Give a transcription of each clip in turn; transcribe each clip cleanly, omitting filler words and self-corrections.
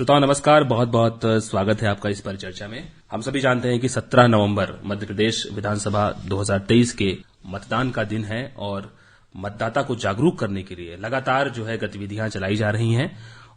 श्रोताओं नमस्कार, बहुत बहुत स्वागत है आपका इस परिचर्चा में। हम सभी जानते हैं कि 17 नवंबर मध्य प्रदेश विधानसभा 2023 के मतदान का दिन है और मतदाता को जागरूक करने के लिए लगातार जो है गतिविधियां चलाई जा रही हैं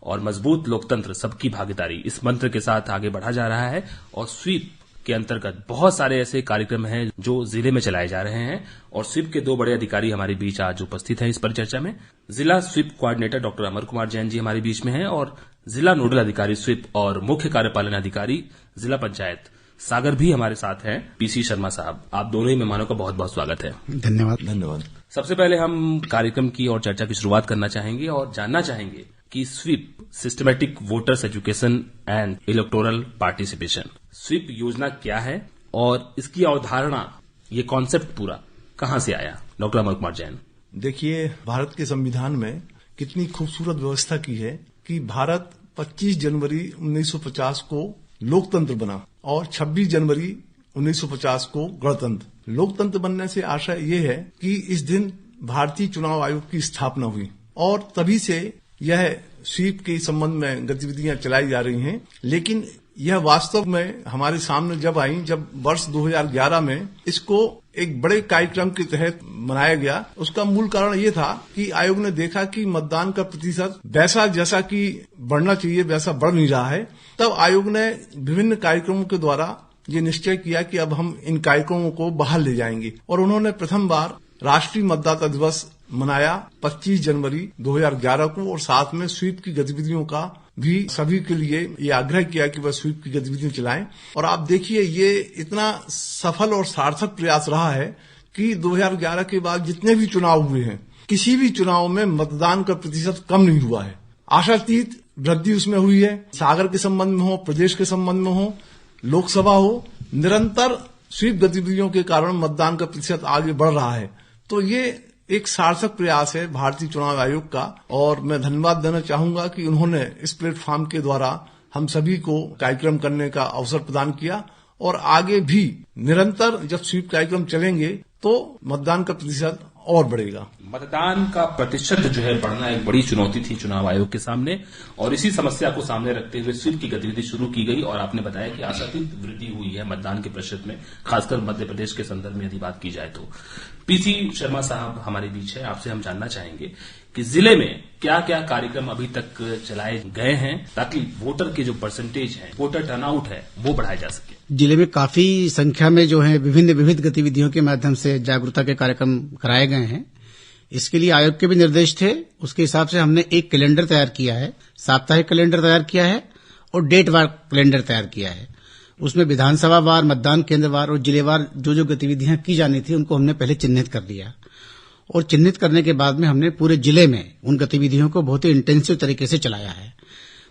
और मजबूत लोकतंत्र सबकी भागीदारी इस मंत्र के साथ आगे बढ़ा जा रहा है। और स्वीप के अंतर्गत बहुत सारे ऐसे कार्यक्रम हैं जो जिले में चलाए जा रहे हैं और स्वीप के दो बड़े अधिकारी हमारे बीच आज उपस्थित हैं इस परिचर्चा में। जिला SVEEP coordinator doctor Amar Kumar Jain ji हमारे बीच में हैं और जिला नोडल अधिकारी स्वीप और मुख्य कार्यपालन अधिकारी जिला पंचायत सागर भी हमारे साथ हैं, पीसी शर्मा साहब। आप दोनों ही मेहमानों का बहुत बहुत स्वागत है। धन्यवाद। सबसे पहले हम कार्यक्रम की और चर्चा की शुरुआत करना चाहेंगे और जानना चाहेंगे कि sweep systematic voters education and electoral participation sweep योजना क्या है और इसकी अवधारणा, ये कॉन्सेप्ट पूरा कहां से आया? डॉक्टर अमर कुमार जैन। देखिए, भारत के संविधान में कितनी खूबसूरत व्यवस्था की है कि भारत 25 जनवरी 1950 को लोकतंत्र बना और 26 जनवरी 1950 को गणतंत्र। लोकतंत्र बनने से आशा ये है कि इस दिन भारतीय चुनाव आयोग की स्थापना हुई और तभी से यह स्वीप के संबंध में गतिविधियां चलाई जा रही हैं। लेकिन यह वास्तव में हमारे सामने जब आई, जब वर्ष 2011 में इसको एक बड़े कार्यक्रम के तहत मनाया गया। उसका मूल कारण ये था कि आयोग ने देखा कि मतदान का प्रतिशत वैसा जैसा कि बढ़ना चाहिए वैसा बढ़ नहीं रहा है। तब आयोग ने विभिन्न कार्यक्रमों के द्वारा ये निश्चय किया कि अब हम इन कार्यक्रमों को बहाल ले जाएंगे और उन्होंने प्रथम बार राष्ट्रीय मतदाता दिवस मनाया 25 जनवरी 2011 को और साथ में स्वीप की गतिविधियों का भी सभी के लिए ये आग्रह किया कि वह स्वीप की गतिविधियां चलाएं। और आप देखिए, ये इतना सफल और सार्थक प्रयास रहा है कि 2011 के बाद जितने भी चुनाव हुए हैं, किसी भी चुनाव में मतदान का प्रतिशत कम नहीं हुआ है। आशातीत वृद्धि उसमें हुई है। सागर के संबंध में हो, प्रदेश के संबंध में हो, लोकसभा हो, निरंतर स्वीप गतिविधियों के कारण मतदान का प्रतिशत आगे बढ़ रहा है। तो ये एक सार्थक प्रयास है भारतीय चुनाव आयोग का और मैं धन्यवाद देना चाहूंगा कि उन्होंने इस प्लेटफॉर्म के द्वारा हम सभी को कार्यक्रम करने का अवसर प्रदान किया और आगे भी निरंतर जब स्वीप कार्यक्रम चलेंगे तो मतदान का प्रतिशत और बढ़ेगा। मतदान का प्रतिशत जो है बढ़ना एक बड़ी चुनौती थी चुनाव आयोग के सामने और इसी समस्या को सामने रखते हुए स्वीप की गतिविधि शुरू की गई और आपने बताया कि आशातीत वृद्धि हुई है मतदान के प्रतिशत में, खासकर मध्य प्रदेश के संदर्भ में यदि बात की जाए तो। पीसी शर्मा साहब हमारे बीच है, आपसे हम जानना चाहेंगे कि जिले में क्या क्या कार्यक्रम अभी तक चलाए गए हैं ताकि वोटर के जो परसेंटेज है, वोटर टर्नआउट है, वो बढ़ाया जा सके। जिले में काफी संख्या में जो है विभिन्न गतिविधियों के माध्यम से जागरूकता के कार्यक्रम कराए गए हैं। इसके लिए आयोग के भी निर्देश थे। उसके हिसाब से हमने एक कैलेंडर तैयार किया है, साप्ताहिक कैलेंडर तैयार किया है और डेटवार कैलेंडर तैयार किया है। उसमें विधानसभा वार, मतदान केंद्र वार और जिलेवार जो जो गतिविधियां की जानी थी उनको हमने पहले चिन्हित कर लिया और चिन्हित करने के बाद में हमने पूरे जिले में उन गतिविधियों को बहुत ही इंटेंसिव तरीके से चलाया है।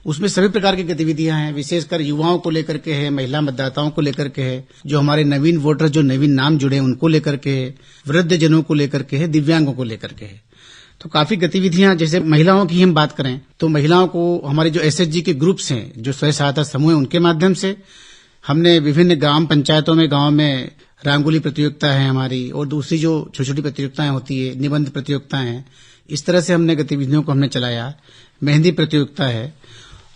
उसमें सभी प्रकार की गतिविधियां हैं, विशेषकर युवाओं को लेकर के है, महिला मतदाताओं को लेकर के है, जो हमारे नवीन वोटर जो नवीन नाम जुड़े उनको लेकर के है, वृद्ध जनों को लेकर के है, दिव्यांगों को लेकर के है। तो काफी गतिविधियां, जैसे महिलाओं की हम बात करें तो महिलाओं को हमारे जो एसएचजी के ग्रुप्स हैं, जो स्वयं सहायता समूह है, उनके माध्यम से हमने विभिन्न ग्राम पंचायतों में, गांव में रंगोली प्रतियोगिता है हमारी और दूसरी जो छोटी छोटी प्रतियोगिताएं होती है, निबंध प्रतियोगिताएं हैं, इस तरह से हमने गतिविधियों को हमने चलाया। मेहंदी प्रतियोगिता है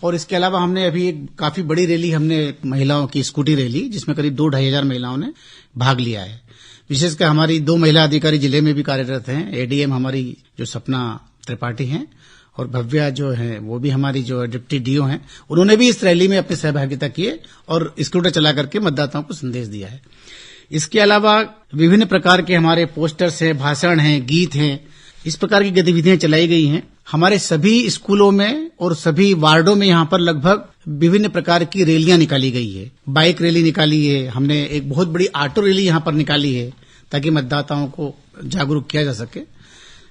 और इसके अलावा हमने अभी एक काफी बड़ी रैली, हमने महिलाओं की स्कूटी रैली, जिसमें करीब 2-2,500 महिलाओं ने भाग लिया है। विशेषकर हमारी 2 महिला अधिकारी जिले में भी कार्यरत हैं। एडीएम हमारी जो सपना त्रिपाठी हैं और भव्या जो है वो भी हमारी जो डिप्टी डीओ हैं, उन्होंने भी इस रैली में अपनी सहभागिता की है और स्कूटर चला करके मतदाताओं को संदेश दिया है। इसके अलावा विभिन्न प्रकार के हमारे पोस्टर्स हैं, भाषण हैं, गीत हैं, इस प्रकार की गतिविधियां चलाई गई हैं। हमारे सभी स्कूलों में और सभी वार्डों में यहाँ पर लगभग विभिन्न प्रकार की रैलियां निकाली गई है। बाइक रैली निकाली है, हमने एक बहुत बड़ी ऑटो रैली यहाँ पर निकाली है ताकि मतदाताओं को जागरूक किया जा सके।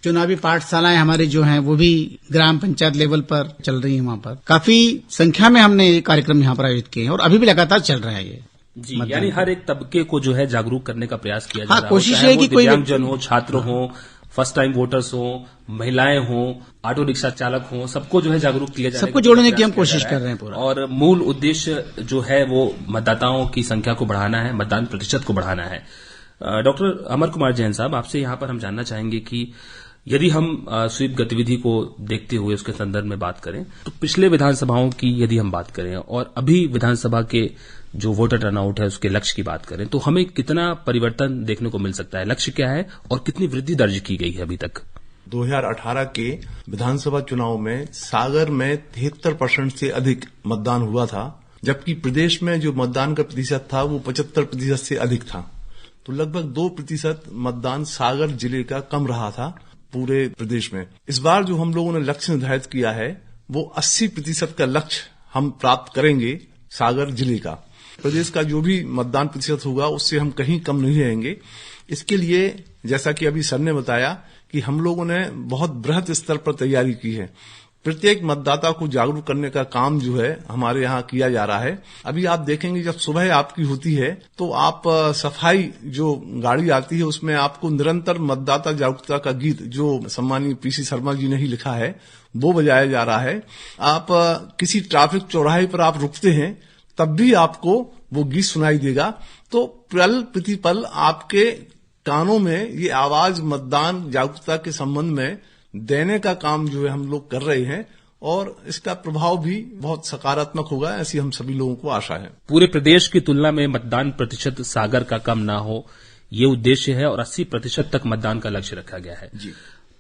चुनावी पाठशालाएं हमारे जो हैं वो भी ग्राम पंचायत लेवल पर चल रही हैं। वहाँ पर काफी संख्या में हमने ये कार्यक्रम यहाँ पर आयोजित किए हैं और अभी भी लगातार चल रहा है ये जी। यानी हर एक तबके को जो है जागरूक करने का प्रयास किया जा रहा है। कोशिश है कि कोई दिव्यांगजन हो, छात्र हो, फर्स्ट टाइम वोटर्स हो, महिलाएं हो, ऑटो रिक्शा चालक हो, सबको जो है जागरूक किया जाए, सबको जोड़ने की हम कोशिश कर रहे हैं पूरा। और मूल उद्देश्य जो है वो मतदाताओं की संख्या को बढ़ाना है, मतदान प्रतिशत को बढ़ाना है। डॉक्टर अमर कुमार जैन साहब, आपसे यहाँ पर हम जानना चाहेंगे कि यदि हम स्वीप गतिविधि को देखते हुए उसके संदर्भ में बात करें तो पिछले विधानसभाओं की यदि हम बात करें और अभी विधानसभा के जो वोटर टर्नआउट है उसके लक्ष्य की बात करें तो हमें कितना परिवर्तन देखने को मिल सकता है, लक्ष्य क्या है और कितनी वृद्धि दर्ज की गई है अभी तक? 2018 के विधानसभा चुनाव में सागर में 73% से अधिक मतदान हुआ था, जबकि प्रदेश में जो मतदान का प्रतिशत था वो 75% से अधिक था। तो लगभग 2% मतदान सागर जिले का कम रहा था पूरे प्रदेश में। इस बार जो हम लोगों ने लक्ष्य निर्धारित किया है वो 80% का लक्ष्य हम प्राप्त करेंगे सागर जिले का। प्रदेश का जो भी मतदान प्रतिशत होगा उससे हम कहीं कम नहीं रहेंगे। इसके लिए जैसा कि अभी सर ने बताया कि हम लोगों ने बहुत बृहद स्तर पर तैयारी की है। प्रत्येक मतदाता को जागरूक करने का काम जो है हमारे यहाँ किया जा रहा है। अभी आप देखेंगे जब सुबह आपकी होती है तो आप सफाई जो गाड़ी आती है उसमें आपको निरंतर मतदाता जागरूकता का गीत जो सम्मानीय पीसी शर्मा जी ने ही लिखा है वो बजाया जा रहा है। आप किसी ट्रैफिक चौराहे पर आप रुकते हैं तब भी आपको वो गीत सुनाई देगा। तो पल प्रतिपल आपके कानों में ये आवाज मतदान जागरूकता के संबंध में देने का काम जो है हम लोग कर रहे हैं और इसका प्रभाव भी बहुत सकारात्मक होगा, ऐसी हम सभी लोगों को आशा है। पूरे प्रदेश की तुलना में मतदान प्रतिशत सागर का कम ना हो ये उद्देश्य है और 80% तक मतदान का लक्ष्य रखा गया है। जी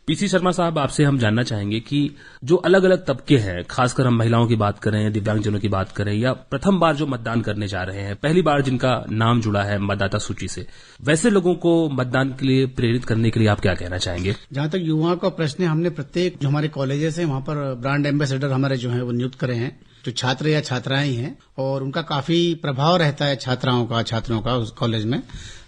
पीसी शर्मा साहब, आपसे हम जानना चाहेंगे कि जो अलग अलग तबके हैं, खासकर हम महिलाओं की बात करें, दिव्यांगजनों की बात करें या प्रथम बार जो मतदान करने जा रहे हैं, पहली बार जिनका नाम जुड़ा है मतदाता सूची से, वैसे लोगों को मतदान के लिए प्रेरित करने के लिए आप क्या कहना चाहेंगे? जहां तक युवाओं का प्रश्न है, हमने प्रत्येक जो हमारे कॉलेजेस हैं वहां पर ब्रांड एम्बेसडर हमारे जो है वो नियुक्त करे हैं, जो छात्र या छात्राएं हैं और उनका काफी प्रभाव रहता है छात्रों का उस कॉलेज में।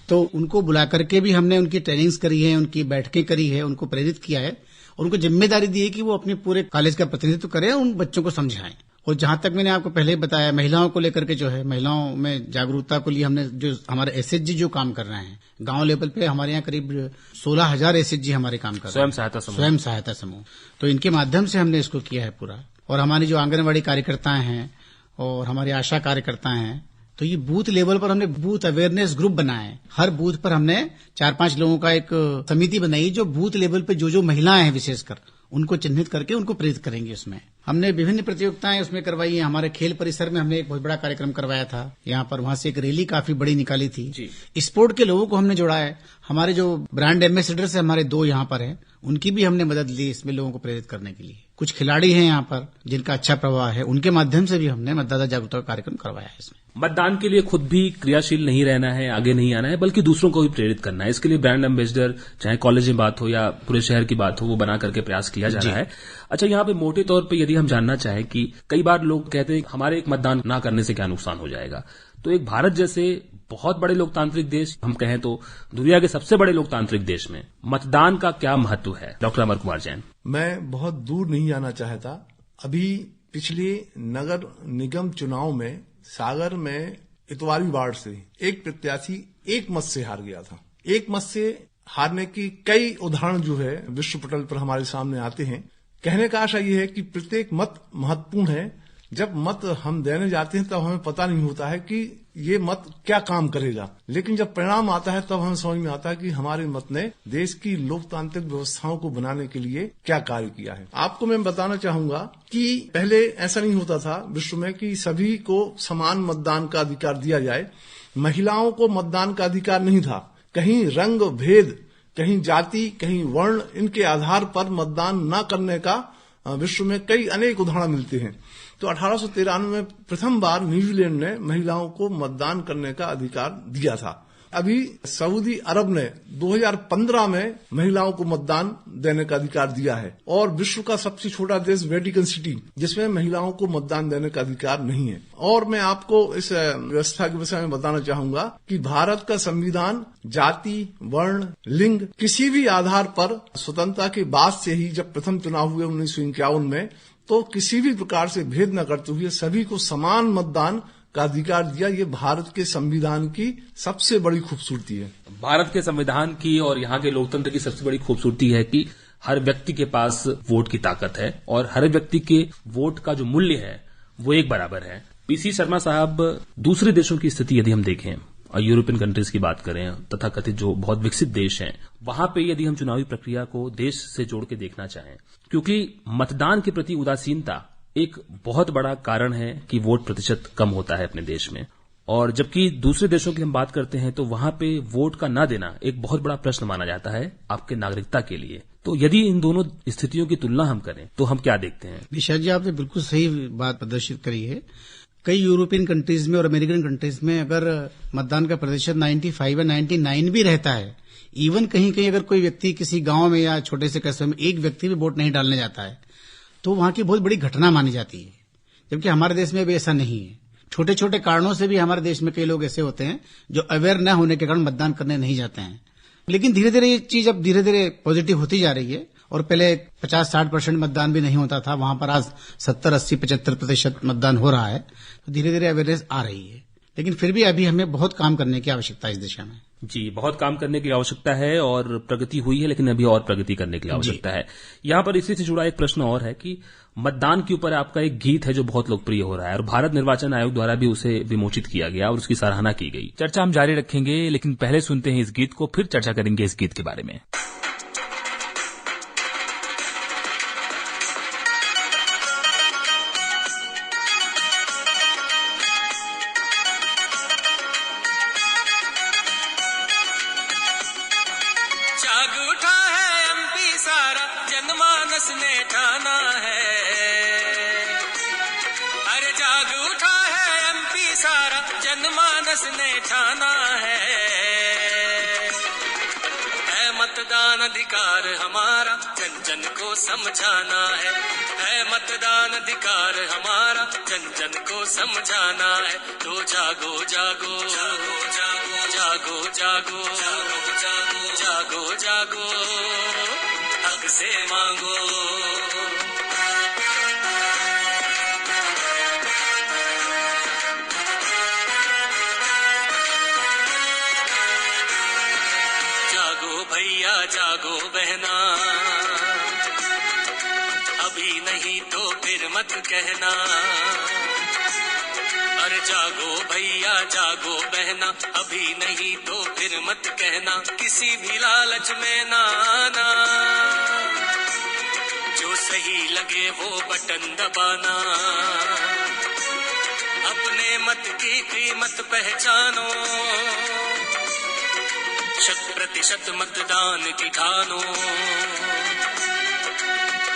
तो उनको बुला करके भी हमने उनकी ट्रेनिंग्स करी है, उनकी बैठकें करी है, उनको प्रेरित किया है और उनको जिम्मेदारी दी है कि वो अपने पूरे कॉलेज का प्रतिनिधित्व करें और उन बच्चों को समझाएं। और जहां तक मैंने आपको पहले ही बताया, महिलाओं को लेकर के जो है महिलाओं में जागरूकता को लिए हमने जो हमारे एसएचजी जो काम कर रहे हैं गांव लेवल पे, हमारे यहाँ करीब 16,000 एसएचजी हमारे काम कर रहे हैं, स्वयं सहायता समूह। तो इनके माध्यम से हमने इसको किया है पूरा। और हमारी जो आंगनबाड़ी कार्यकर्ताएं हैं और हमारी आशा कार्यकर्ता हैं, तो ये बूथ लेवल पर हमने बूथ अवेयरनेस ग्रुप बनाए हैं। हर बूथ पर हमने 4-5 लोगों का एक समिति बनाई जो बूथ लेवल पे जो महिलाएं हैं विशेषकर उनको चिन्हित करके उनको प्रेरित करेंगे। उसमें हमने विभिन्न प्रतियोगिताएं उसमें करवाई है। हमारे खेल परिसर में हमने एक बहुत बड़ा कार्यक्रम करवाया था यहाँ पर, वहां से एक रैली काफी बड़ी निकाली थी। स्पोर्ट के लोगों को हमने जोड़ा है। हमारे जो ब्रांड एम्बेसडर से हमारे 2 यहाँ पर हैं, उनकी भी हमने मदद ली इसमें लोगों को प्रेरित करने के लिए। कुछ खिलाड़ी हैं यहाँ पर जिनका अच्छा प्रभाव है, उनके माध्यम से भी हमने मतदाता जागरूकता कार्यक्रम करवाया है। इसमें मतदान के लिए खुद भी क्रियाशील नहीं रहना है, आगे नहीं आना है, बल्कि दूसरों को भी प्रेरित करना है। इसके लिए ब्रांड एम्बेसडर, चाहे कॉलेज में बात हो या पूरे शहर की बात हो, वो बना करके प्रयास किया जा रहा है। अच्छा, यहाँ पे मोटे तौर पे यदि हम जानना चाहें कि कई बार लोग कहते हैं हमारे एक मतदान ना करने से क्या नुकसान हो जाएगा, तो एक भारत जैसे बहुत बड़े लोकतांत्रिक देश, हम कहें तो दुनिया के सबसे बड़े लोकतांत्रिक देश में मतदान का क्या महत्व है? डॉक्टर अमर कुमार जैन। मैं बहुत दूर नहीं जाना चाहता। अभी पिछले नगर निगम चुनाव में सागर में इतवारी वार्ड से एक प्रत्याशी एक मत से हार गया था। एक मत से हारने की कई उदाहरण जो है विश्व पटल पर हमारे सामने आते हैं। कहने का आशा ये है कि प्रत्येक मत महत्वपूर्ण है। जब मत हम देने जाते हैं तब हमें पता नहीं होता है कि ये मत क्या काम करेगा, लेकिन जब परिणाम आता है तब हमें समझ में आता है कि हमारे मत ने देश की लोकतांत्रिक व्यवस्थाओं को बनाने के लिए क्या कार्य किया है। आपको मैं बताना चाहूंगा कि पहले ऐसा नहीं होता था विश्व में कि सभी को समान मतदान का अधिकार दिया जाए। महिलाओं को मतदान का अधिकार नहीं था। कहीं रंग भेद, कहीं जाति, कहीं वर्ण, इनके आधार पर मतदान न करने का विश्व में कई अनेक उदाहरण मिलते हैं। तो 1893 में प्रथम बार न्यूजीलैंड ने महिलाओं को मतदान करने का अधिकार दिया था। अभी सऊदी अरब ने 2015 में महिलाओं को मतदान देने का अधिकार दिया है। और विश्व का सबसे छोटा देश वेटिकन सिटी, जिसमें महिलाओं को मतदान देने का अधिकार नहीं है। और मैं आपको इस व्यवस्था के विषय में बताना चाहूंगा कि भारत का संविधान जाति, वर्ण, लिंग किसी भी आधार पर स्वतंत्रता के बाद से ही, जब प्रथम चुनाव हुए 1951 में, तो किसी भी प्रकार से भेद न करते हुए सभी को समान मतदान का अधिकार दिया। ये भारत के संविधान की सबसे बड़ी खूबसूरती है। भारत के संविधान की और यहाँ के लोकतंत्र की सबसे बड़ी खूबसूरती है कि हर व्यक्ति के पास वोट की ताकत है और हर व्यक्ति के वोट का जो मूल्य है वो एक बराबर है। पीसी शर्मा साहब, दूसरे देशों की स्थिति यदि हम देखें, और यूरोपियन कंट्रीज की बात करें तथा कथित जो बहुत विकसित देश हैं, वहां पे यदि हम चुनावी प्रक्रिया को देश से जोड़ के देखना चाहें, क्योंकि मतदान के प्रति उदासीनता एक बहुत बड़ा कारण है कि वोट प्रतिशत कम होता है अपने देश में। और जबकि दूसरे देशों की हम बात करते हैं तो वहां पे वोट का न देना एक बहुत बड़ा प्रश्न माना जाता है आपके नागरिकता के लिए। तो यदि इन दोनों स्थितियों की तुलना हम करें तो हम क्या देखते हैं? निशा जी, आपने बिल्कुल सही बात प्रदर्शित करी है। कई यूरोपियन कंट्रीज में और अमेरिकन कंट्रीज में अगर मतदान का प्रतिशत 95 या 99 भी रहता है, इवन कहीं कहीं अगर कोई व्यक्ति किसी गांव में या छोटे से कस्बे में एक व्यक्ति भी वोट नहीं डालने जाता है तो वहां की बहुत बड़ी घटना मानी जाती है, जबकि हमारे देश में भी ऐसा नहीं है। छोटे छोटे कारणों से भी हमारे देश में कई लोग ऐसे होते हैं जो अवेयर न होने के कारण मतदान करने नहीं जाते हैं। लेकिन धीरे धीरे ये चीज अब धीरे धीरे पॉजिटिव होती जा रही है और पहले 50-60% मतदान भी नहीं होता था, वहां पर आज 70-80-75% मतदान हो रहा है। तो धीरे धीरे अवेयरनेस आ रही है, लेकिन फिर भी अभी हमें बहुत काम करने की आवश्यकता है इस दिशा में। जी, बहुत काम करने की आवश्यकता है और प्रगति हुई है, लेकिन अभी और प्रगति करने की आवश्यकता है। यहाँ पर इसी से जुड़ा एक प्रश्न और है कि मतदान के ऊपर आपका एक गीत है जो बहुत लोकप्रिय हो रहा है और भारत निर्वाचन आयोग द्वारा भी उसे विमोचित किया गया और उसकी सराहना की गई। चर्चा हम जारी रखेंगे, लेकिन पहले सुनते हैं इस गीत को, फिर चर्चा करेंगे इस गीत के बारे में। मतदान अधिकार हमारा जन जन को समझाना है मतदान अधिकार हमारा जन जन को समझाना है। तो जागो जागो जागो जागो जागो जागो जागो जागो जागो हक से मांगो। भैया जागो बहना, अभी नहीं तो फिर मत कहना। अरे जागो भैया जागो बहना, अभी नहीं तो फिर मत कहना। किसी भी लालच में ना आना, जो सही लगे वो बटन दबाना। अपने मत की कीमत पहचानो, 100% मतदान की ठानो।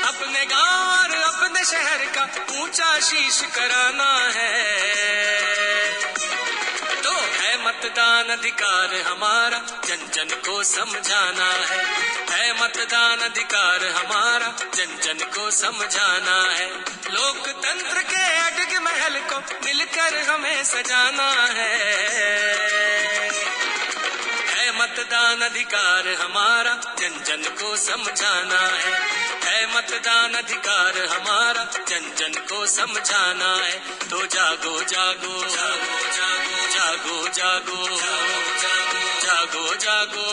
अपने गांव और अपने शहर का ऊंचा शीश कराना है। तो है मतदान अधिकार हमारा जन जन को समझाना है मतदान अधिकार हमारा जन जन को समझाना है। लोकतंत्र के अटक महल को मिलकर हमें सजाना है मतदान अधिकार हमारा जन जन को समझाना है मतदान अधिकार हमारा जन जन को समझाना है। तो जागो जागो जागो जागो जागो जागो जागो जागो जागो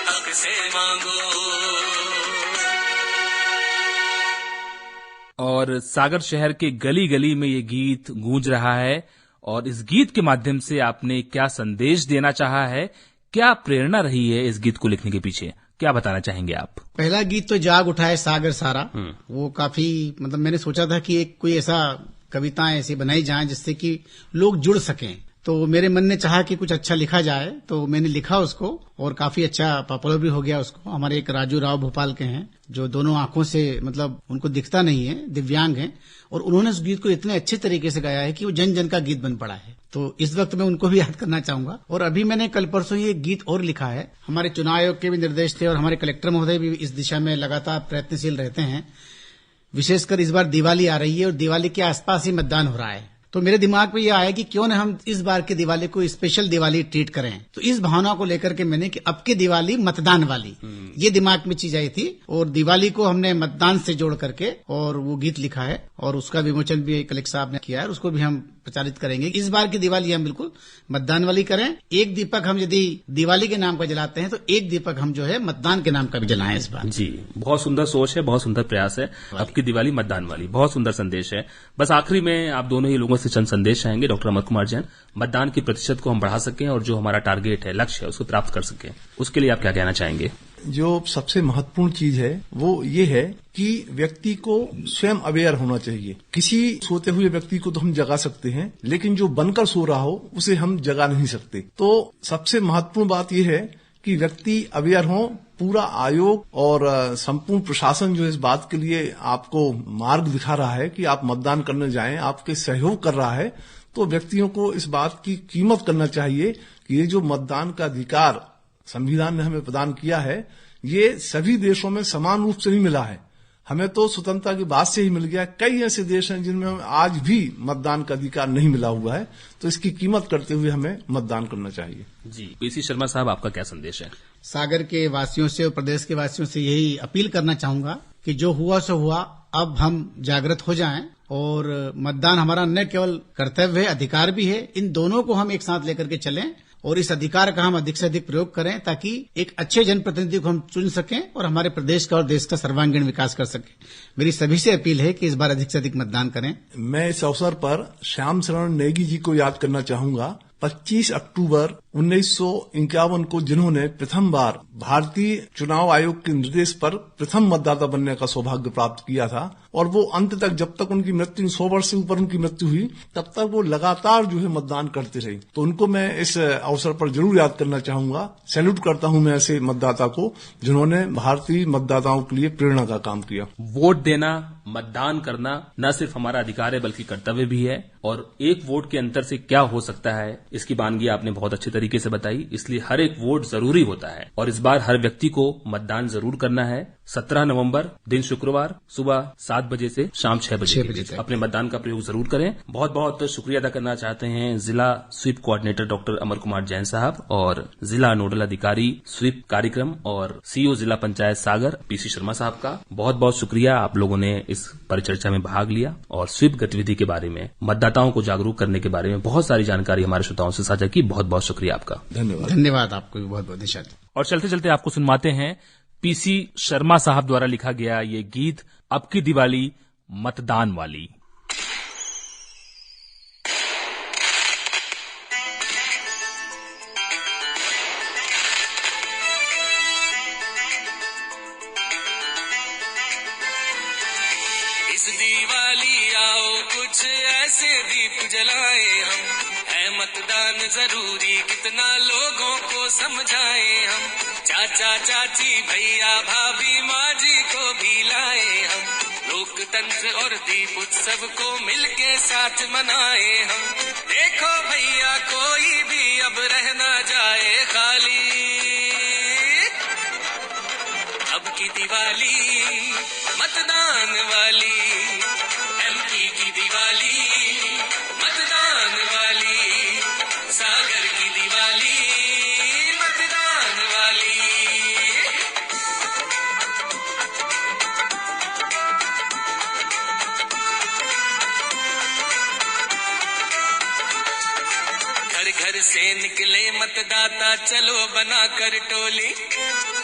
हक से मांगो। और सागर शहर के गली गली में ये गीत गूंज रहा है और इस गीत के माध्यम से आपने क्या संदेश देना चाहा है, क्या प्रेरणा रही है इस गीत को लिखने के पीछे, क्या बताना चाहेंगे आप? पहला गीत तो जाग उठाए सागर सारा, वो काफी मतलब मैंने सोचा था कि एक कोई ऐसा कविताएं ऐसी बनाई जाएं जिससे कि लोग जुड़ सकें। तो मेरे मन ने चाहा कि कुछ अच्छा लिखा जाए, तो मैंने लिखा उसको और काफी अच्छा पॉपुलर भी हो गया उसको। हमारे एक राजू राव भोपाल के हैं जो दोनों आंखों से मतलब उनको दिखता नहीं है, दिव्यांग हैं, और उन्होंने उस गीत को इतने अच्छे तरीके से गाया है कि वो जन जन का गीत बन पड़ा है। तो इस वक्त मैं उनको भी याद करना चाहूंगा। और अभी मैंने कल परसों ही एक गीत और लिखा है। हमारे चुनाव आयोग के भी निर्देश थे और हमारे कलेक्टर महोदय भी इस दिशा में लगातार प्रयत्नशील रहते हैं। विशेषकर इस बार दिवाली आ रही है और दिवाली के आसपास ही मतदान हो रहा है, तो मेरे दिमाग में यह आया कि क्यों न हम इस बार के दिवाली को स्पेशल दिवाली ट्रीट करें। तो इस भावना को लेकर के मैंने कि अब की दिवाली मतदान वाली, ये दिमाग में चीज आई थी और दिवाली को हमने मतदान से जोड़ करके और वो गीत लिखा है और उसका विमोचन भी कलेक्टर साहब ने किया है। उसको भी हम प्रचारित करेंगे। इस बार की दिवाली हम बिल्कुल मतदान वाली करें। एक दीपक हम यदि दिवाली के नाम का जलाते हैं तो एक दीपक हम जो है मतदान के नाम का भी जलाएं इस बार। जी, बहुत सुंदर सोच है, बहुत सुंदर प्रयास है। अब की दिवाली मतदान वाली, बहुत सुंदर संदेश है। बस आखिरी में आप दोनों ही लोगों से चंद संदेश चाहेंगे डॉक्टर अमर कुमार जैन, मतदान के प्रतिशत को हम बढ़ा सकें और जो हमारा टारगेट है, लक्ष्य है, उसको प्राप्त कर सकें, उसके लिए आप क्या कहना चाहेंगे? जो सबसे महत्वपूर्ण चीज है वो ये है कि व्यक्ति को स्वयं अवेयर होना चाहिए। किसी सोते हुए व्यक्ति को तो हम जगा सकते हैं, लेकिन जो बनकर सो रहा हो उसे हम जगा नहीं सकते। तो सबसे महत्वपूर्ण बात यह है कि व्यक्ति अवेयर हो। पूरा आयोग और संपूर्ण प्रशासन जो इस बात के लिए आपको मार्ग दिखा रहा है कि आप मतदान करने जाएं, आपके सहयोग कर रहा है, तो व्यक्तियों को इस बात की कीमत करना चाहिए कि ये जो मतदान का अधिकार संविधान ने हमें प्रदान किया है, ये सभी देशों में समान रूप से नहीं मिला है। हमें तो स्वतंत्रता के बाद से ही मिल गया। कई ऐसे देश हैं जिनमें आज भी मतदान का अधिकार नहीं मिला हुआ है, तो इसकी कीमत करते हुए हमें मतदान करना चाहिए। जी, पीसी शर्मा साहब, आपका क्या संदेश है? सागर के वासियों से और प्रदेश के वासियों से यही अपील करना चाहूंगा कि जो हुआ सो हुआ, अब हम जागृत हो जाएं और मतदान हमारा न केवल कर्तव्य है, अधिकार भी है। इन दोनों को हम एक साथ लेकर के चलें और इस अधिकार का हम अधिक से अधिक प्रयोग करें ताकि एक अच्छे जनप्रतिनिधि को हम चुन सकें और हमारे प्रदेश का और देश का सर्वांगीण विकास कर सकें। मेरी सभी से अपील है कि इस बार अधिक से अधिक मतदान करें। मैं इस अवसर पर श्याम शरण नेगी जी को याद करना चाहूंगा। 25 अक्टूबर 1951 को जिन्होंने प्रथम बार भारतीय चुनाव आयोग के निर्देश पर प्रथम मतदाता बनने का सौभाग्य प्राप्त किया था, और वो अंत तक, जब तक उनकी मृत्यु 100 वर्ष से ऊपर उनकी मृत्यु हुई, तब तक वो लगातार जो है मतदान करते रहे। तो उनको मैं इस अवसर पर जरूर याद करना चाहूंगा। सैल्यूट करता हूं मैं ऐसे मतदाता को जिन्होंने भारतीय मतदाताओं के लिए प्रेरणा का काम किया। वोट देना, मतदान करना न सिर्फ हमारा अधिकार है बल्कि कर्तव्य भी है, और एक वोट के अंतर से क्या हो सकता है इसकी बानगी आपने बहुत अच्छे तरीके से बताई। इसलिए हर एक वोट जरूरी होता है और इस बार हर व्यक्ति को मतदान जरूर करना है। 17 नवंबर दिन शुक्रवार सुबह 7 बजे से शाम 6 बजे तक अपने मतदान का प्रयोग जरूर करें। बहुत बहुत शुक्रिया अदा करना चाहते हैं जिला SVEEP coordinator doctor Amar Kumar Jain साहब और जिला नोडल अधिकारी स्वीप कार्यक्रम और सीईओ जिला पंचायत सागर पीसी शर्मा साहब का। बहुत बहुत शुक्रिया, आप लोगों ने इस परिचर्चा में भाग लिया और स्वीप गतिविधि के बारे में, मतदाताओं को जागरूक करने के बारे में बहुत सारी जानकारी हमारे श्रोताओं से साझा की। बहुत बहुत शुक्रिया आपका। धन्यवाद आपको भी बहुत बहुत निशाद। और चलते चलते आपको सुनवाते हैं पीसी शर्मा साहब द्वारा लिखा गया ये गीत, अब की दिवाली मतदान वाली। इस दिवाली आओ कुछ ऐसे दीप जलाए हम, है मतदान जरूरी कितना लोगों को समझाए हम। चाचा चाची भैया भाभी माँ जी को भी लाए हम, लोकतंत्र और दीप उत्सव को मिलके साथ मनाए हम। देखो भैया कोई भी अब रह ना जाए खाली, अब की दिवाली मतदान वाली, एमपी की दिवाली मतदान वाली, सागर की दिवाली मतदान वाली। घर घर से निकले मतदाता चलो बनाकर टोली,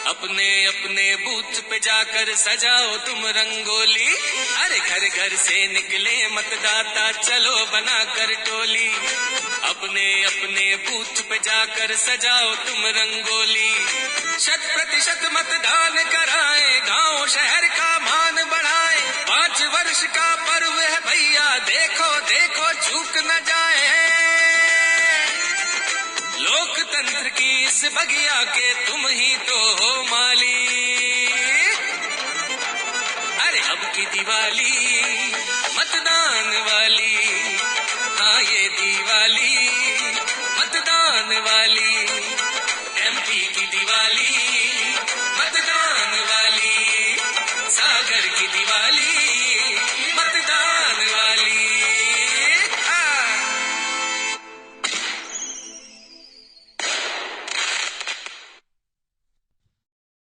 अपने अपने बूथ पे जाकर सजाओ तुम रंगोली। अरे घर घर से निकले मतदाता चलो बनाकर टोली, अपने अपने बूथ पे जाकर सजाओ तुम रंगोली। 100% मतदान कराए, गांव शहर का मान बढ़ाए। 5 वर्ष का पर्व है भैया, देखो देखो चूक न जाए। लोकतंत्र की इस बगिया के तुम ही तो हो माली। अरे अब की दिवाली मतदान वाली, हाँ ये दिवाली मतदान वाली, एमपी की दिवाली मतदान वाली, सागर की दिवाली